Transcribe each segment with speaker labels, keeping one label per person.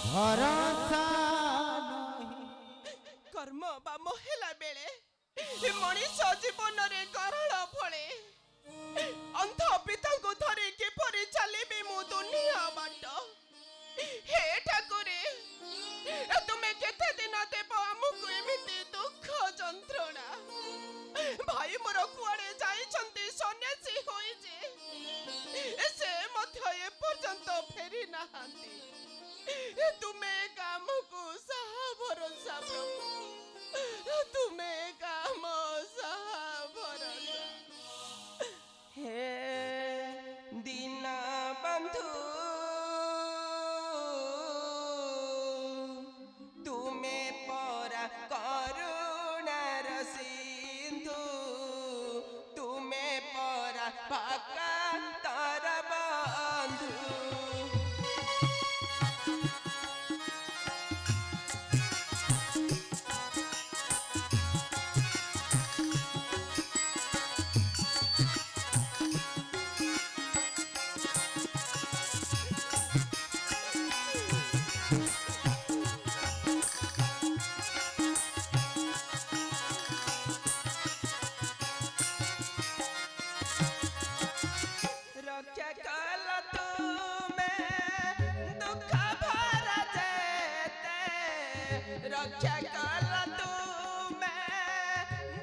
Speaker 1: ଭରସା ନାହିଁ।
Speaker 2: କର୍ମ ବା ମହିଳା ବେଳେ ମଣିଷ ଜୀବନରେ ଗରଳ ଫଳେ। ଅନ୍ଧ ପିତାଙ୍କୁ ଧରି କିପରି ଚାଲିବି ମୁଁ ଦୁନିଆ ବାଟ। ହେ ଠାକୁରେ, ତୁମେ କେତେ ଦିନ ଦେବ ଆମକୁ ଏମିତି ଦୁଃଖ ଯନ୍ତ୍ରଣା। ଭାଇ ମୋର କୁଆଡେ ଯାଇଛନ୍ତି ସନ୍ନ୍ୟାସୀ ହୋଇଛି, ସେ ମଧ୍ୟ ଏପର୍ଯ୍ୟନ୍ତ ଫେରି ନାହାନ୍ତି। ତୁମେ କାମକୁ ସାହା ଭରସା ପ୍ରଭୁ, ତୁମେ କାମ ସାହା ଭରସା। ହେ ଦୀନ ବନ୍ଧୁ, ତୁମେ ପରା କରୁଣାର ସିନ୍ଧୁ, ତୁମେ ପରା ଭକ୍ତର ବନ୍ଧୁ। ରକ୍ଷା କଲ ତୁମେ ଦୁଃଖ ଭରା ଯେତେ, ରକ୍ଷା କଲ ତୁମେ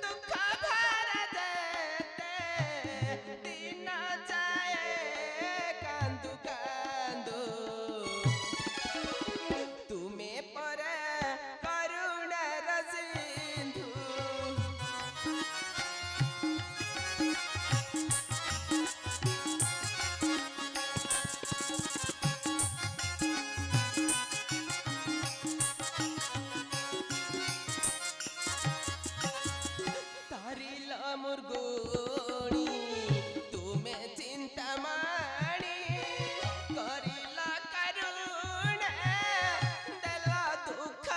Speaker 2: ଦୁଃଖ ଭରା ଯେତେ, ଦିନ ଯାଏ କାନ୍ଦୁ କାନ୍ଦୁ, ତୁମେ ପରା କରୁଣାର ସିନ୍ଧୁ। তারিল মুরগুণী তুমে চিন্তামণি, করিল করুণা দেল দুঃখ।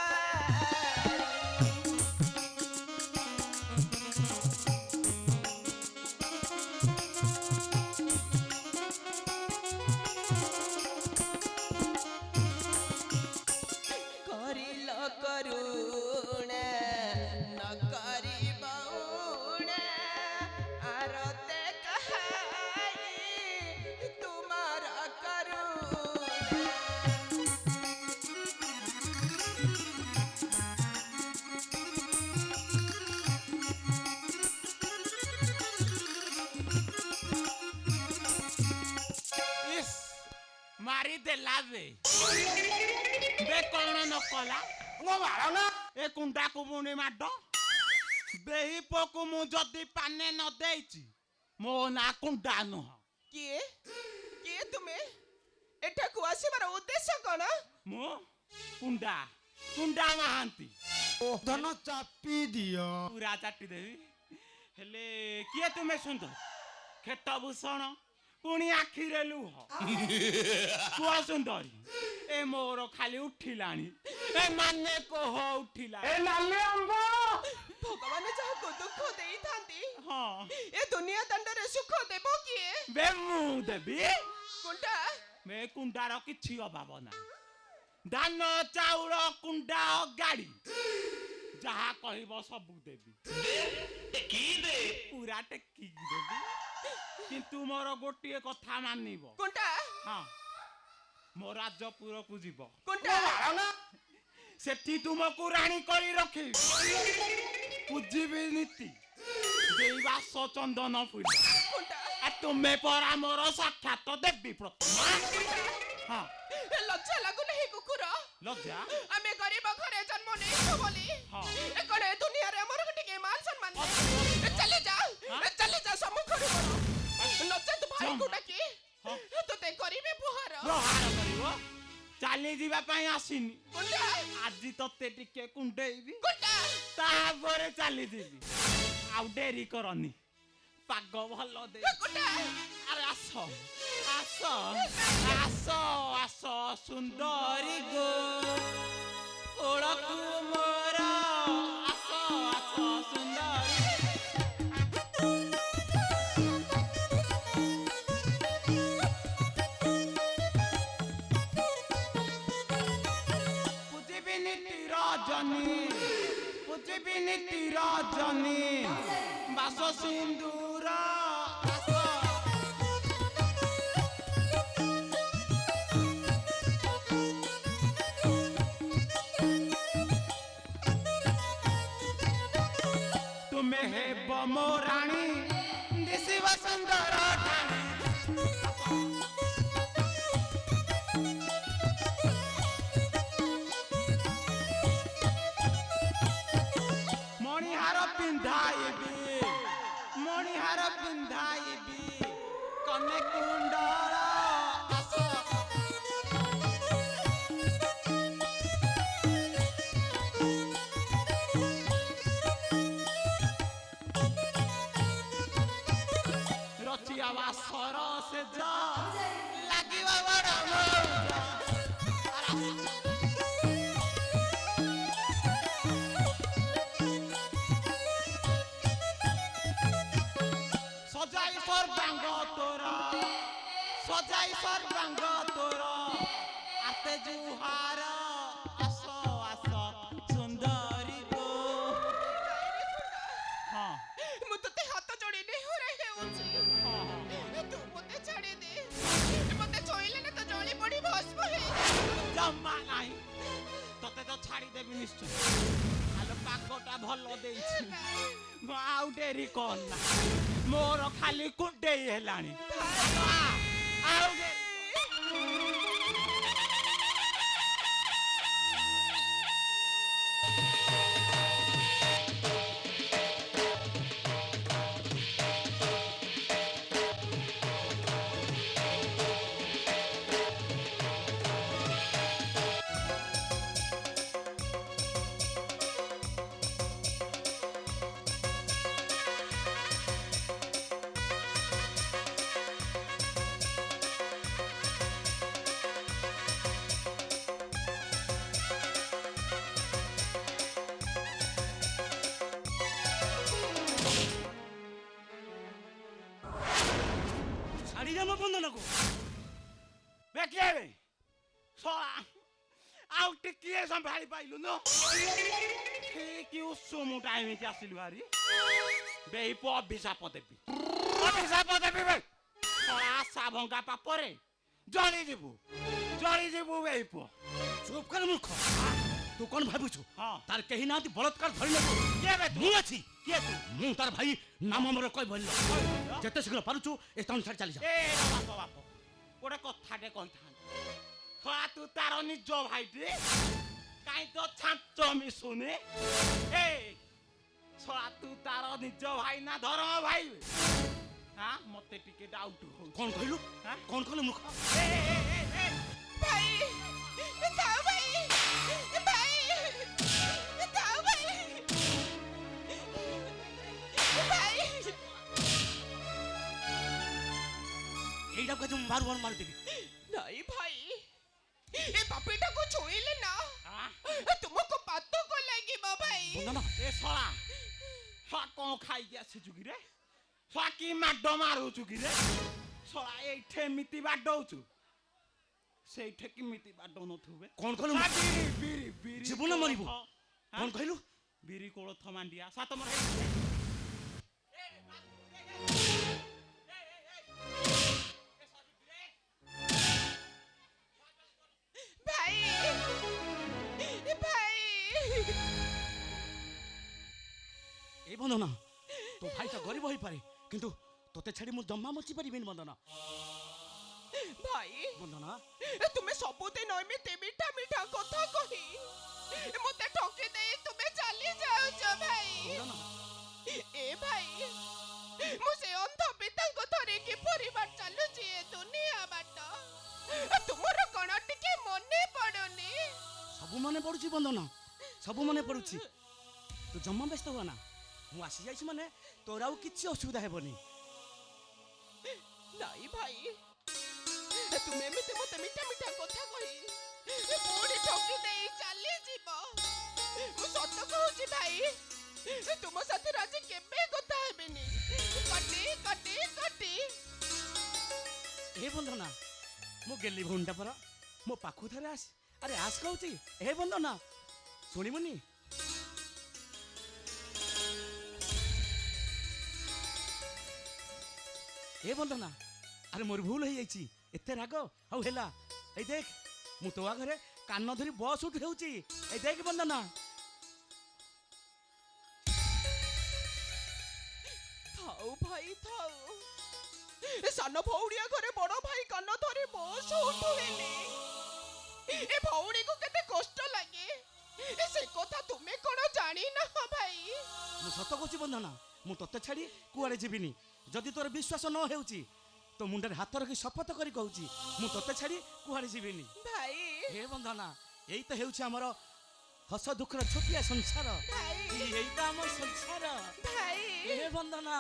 Speaker 2: করিল করুণা ন করিব উণা, আরতে কাহাই তোমার করুণা।
Speaker 3: इस मारी देला बे कौन न कला
Speaker 1: ମୋ ବାଳ ନା
Speaker 3: ए कुंडा को मुनि माड बेही पोकु मु जदी पाने न देइची मो ना कुंडा नुह।
Speaker 2: କିଏ କିଏ ତୁମେ? ଏଠାକୁ ଆସିବାର ଉଦ୍ଦେଶ୍ୟ କ'ଣ?
Speaker 3: मु कुंडा कुंडा महांती
Speaker 1: ଧନ ଚାପି ଦିଅ।
Speaker 3: पूरा चाटी देवी हेले किए तुम्हें सुंदर खेत भूषण पुणी आखिरे लुह कुआ सुंदरी ए मोर खाली उठिलानी ए माने कोह उठिला
Speaker 1: ଏ ନାଲି ଆମ୍ବ
Speaker 2: ଭଗବାନ ଯାହାକୁ ଦୁଃଖ ଦେଇଥାନ୍ତି,
Speaker 3: हाँ
Speaker 2: ଏ ଦୁନିଆ ଦାଣ୍ଡରେ ସୁଖ ଦେବ କିଏ?
Speaker 3: बे मु देवी
Speaker 2: କୁଣ୍ଡା
Speaker 3: बे कुंडार किछि अभाव ना धान चाउल कुंडा गाड़ी जहा कहब सब देवी पूरा टेकी देवी किंतु मोर गोटे कथा मानिब
Speaker 2: କୁଣ୍ଡା
Speaker 3: हाँ मो राजपुर को जीव
Speaker 2: କୁଣ୍ଡା
Speaker 3: सेठी तुमको राणी करी रखे पूजिबी नीति देवा चंदन फूल
Speaker 2: କୁଣ୍ଡା
Speaker 3: आ तुम्हें परा मोर साक्षात देवी प्रतिमा हाँ
Speaker 2: ଲଜ୍ଜା ଲାଗୁନାହିଁ କୁକୁର?
Speaker 3: लज्जा
Speaker 2: ଆମେ ଗରିବ ଘରେ ଜନ୍ମ ନେଇଛୁ ବୋଲି
Speaker 3: ହଁ।
Speaker 2: ଏ କଣ ଏ ଦୁନିଆରେ ଆମର ଟିକେ ମାନ ସମ୍ମାନ ନାହିଁ? ଚାଲି ଯା ସମ୍ମୁଖରୁ ନଚେତ ଭାଇକୁ ଡାକି
Speaker 3: ହଁ।
Speaker 2: ତୋତେ କରିବେ ପୁହାର।
Speaker 3: प्रहार करिवो चाली जीवा पाई आसीनी
Speaker 2: କୁଣ୍ଡା
Speaker 3: आजी तते टिके कुंडेइबी
Speaker 2: କୁଣ୍ଡା
Speaker 3: तापरे चाली जीवी आउ डेरी करनी पाग भल दे
Speaker 2: କୁଣ୍ଡା
Speaker 3: अरे आस आस आस आस सुंदरी गो ओळकु मोर आस आस सुंदरी রজনী বাস সিন্দুর আস ତୁମେ ହେବ ମୋ ରାଣୀ ଦିଶିବ ସୁନ୍ଦର ଠାଣି ମଣିହାର ପିନ୍ଧାଇବି ମଣିହାର ପିନ୍ଧାଇବି କନେ କୁଣ୍ଡଳ ଆସ ରଚିବା ବାସର ସେଜ ଲାଗିବ ବଡ଼ ମଉଜ সজাই সর্বাঙ্গ তোর সজাই সর্বাঙ্গ তোর আতে জুহার আস আস সুন্দরী গো হ্যাঁ
Speaker 2: ମୁଁ ତତେ ହାତ ଯୋଡ଼ି ନେହୁରା ହେଉଛି ତୁ ମୋତେ ଛାଡ଼ି ଦେ ମୋତେ ଛୁଇଁଲେ ନା ତ ଜଳି ପଡ଼ି ଭସ୍ମ ହେଇଯିବୁ
Speaker 3: জমা নাই তোতে তো ছাড়ি দেবি নিশ্চয় আলো পাগটা ভাল ଦେଇଛି ମୁଁ ଆଉ ଡେରି କର ନା ମୋର ଖାଲି କୁଣ୍ଡେଇ ହେଲାଣି ଆଉ ଡେରି
Speaker 1: ছাড়ি যাবো বন্ধনাকু
Speaker 3: বেকিয়ে সরা ଆଉ ଟିକିଏ ସମ୍ଭାଳି ପାଇଲୁନୁ ଠିକ ଉଷୁମ ଟାଇମକି ଆସିଲୁ ଭାରି ବେଇପ ଅଭିଶାପ ଦେବି ବେ ସରା ଆଶା ଭଙ୍ଗା ପାପରେ ଜଳିଯିବୁ ବେଇପ
Speaker 1: চুপ করে মূর্খ তু কোন ভাবুছু
Speaker 3: হ্যাঁ
Speaker 1: তার কেহি নাহাନ୍ତି বলৎকার ধরি নেবু
Speaker 3: କିଏ ବେ
Speaker 1: ମୁଁ ଅଛି
Speaker 3: କିଏ ତୁ
Speaker 1: ମୁଁ তার ভাই নাম আমার কই বলল যেতে শীঘ্র পারুছু এ স্থান ছাড়ি চালি যা
Speaker 3: ଏ ବାପ ଗୋଟେ କଥାଟେ କହିଥାନ୍ତି ସରା ତୁ ତାର ନିଜ ଭାଇଟି କାହିଁ ତ ଛାଞ୍ଚ ମିଶୁନି ଏ ସରା ତୁ ତାର ନିଜ ଭାଇ ନା ଧର୍ମ ଭାଇ হ্যাঁ মতে টিকে ডাউট হচ্ছে
Speaker 1: কোন কইলু
Speaker 3: হ্যাঁ
Speaker 1: কোন কইলু মূর্খ
Speaker 2: ভাই দাও ভাই ভাই দাও ভাই ভাই
Speaker 1: এইটা কাছে মারু মার মারি দেবি
Speaker 2: नहीं भाई ये पापीटा को छुईले ना
Speaker 3: হ্যাঁ
Speaker 2: तुमको पत्तों को लगी बा भाई
Speaker 1: বন্ধনা
Speaker 3: এ সরা সরা কোন খাইকি আসিছু কি রে সরা কি মাড মারুছু কি রে সরা এইঠে মিতি বাডৌছু সেইঠে কি মিতি বাডৌ নথুবে
Speaker 1: কোন কইলু
Speaker 3: বিরি বিরি বিরি
Speaker 1: জীবনে মরিবু
Speaker 3: কোন
Speaker 1: কোন কইলু
Speaker 3: বিরি কোলথ মান্ডিয়া সাতমর
Speaker 2: भाई भाई
Speaker 1: এই বন্ধনা তো ভাইটা গরিব হই পারে কিন্তু তোতে ছাড়ি মু জম্মা মচি পারিবিনি বন্ধনা
Speaker 2: भाई
Speaker 1: বন্ধনা
Speaker 2: तुम्हें सबुदिन एमिति मीठा मीठा कथा कही मते ठकी दे तुम्हें चली जाउछ भाई
Speaker 1: বন্ধনা
Speaker 2: ए भाई मुझे अंध पिता को धरे की परिवार चालू जी दुनिया बाट तुमर कोन टिके मने पड़ोनी
Speaker 1: সবু মনে পড়ুছি বন্ধনা সবু মনে পড়ুছি তো জম্মা ব্যস্ত হওয়া না মু আসি যাইছি মানে তোর আউ কিছু অসুবিধা হেবনি
Speaker 2: नहीं भाई तुम्हें एमिति मते मीठा मीठा कथा कही पुणी ठकी दे चली जीव मु सत कहूची भाई तुम साथे राजी केबे कथा हेबेनी कटी कटी कटी
Speaker 1: ए বন্ধনা মু গেলি ভুন্ডা পর মো পাখু ধরে আস আরে আস কହୁছি এ বন্ধনা শুনিমুনি ଏ ବନ୍ଦନା ଆରେ ମୋର ଭୁଲ ହେଇଯାଇଛି ଏତେ ରାଗ ଆଉ ହେଲା ଏଇ ଦେଖ ମୁଁ ତୋ ଆଗରେ କାନ ଧରି ବସ୍ ଉଠି ହେଉଛି ଏଇ ଦେଖ ବନ୍ଦନା
Speaker 2: ଥାଉ ଭାଇ ଥାଉ ଏ ସାନ ଭଉଣୀଆ ଘରେ ବଡ଼ ଭାଇ କାନ ଧରି ବସ ଉଠୁହେଲେ ଏ ଭଉଣୀକୁ କେତେ କଷ୍ଟ ଲାଗେ ଏ ସେ କଥା ତୁମେ କ'ଣ ଜାଣିନା ଭାଇ?
Speaker 1: ମୁଁ ସତ କହୁଛି ବନ୍ଦନା ମୁଁ ତତେ ଛାଡ଼ି କୁଆଡ଼େ ଯିବିନି ଯଦି ତୋର ବିଶ୍ୱାସ ନ ହେଉଛି ତୋ ମୁଣ୍ଡରେ ହାତ ରଖି ଶପଥ କରି କହୁଛି ମୁଁ ତତେ ଛାଡ଼ି କୁଆଡ଼େ ଯିବିନି
Speaker 2: ଭାଇ
Speaker 1: ହେ ବନ୍ଦନା ଏଇ ତ ହେଉଛି ଆମର ହସ ଦୁଃଖର ଛୋଟିଆ ସଂସାର
Speaker 2: ଭାଇ
Speaker 1: ଏଇ ତ ଆମ ସଂସାର
Speaker 2: ଭାଇ
Speaker 1: ହେ ବନ୍ଦନା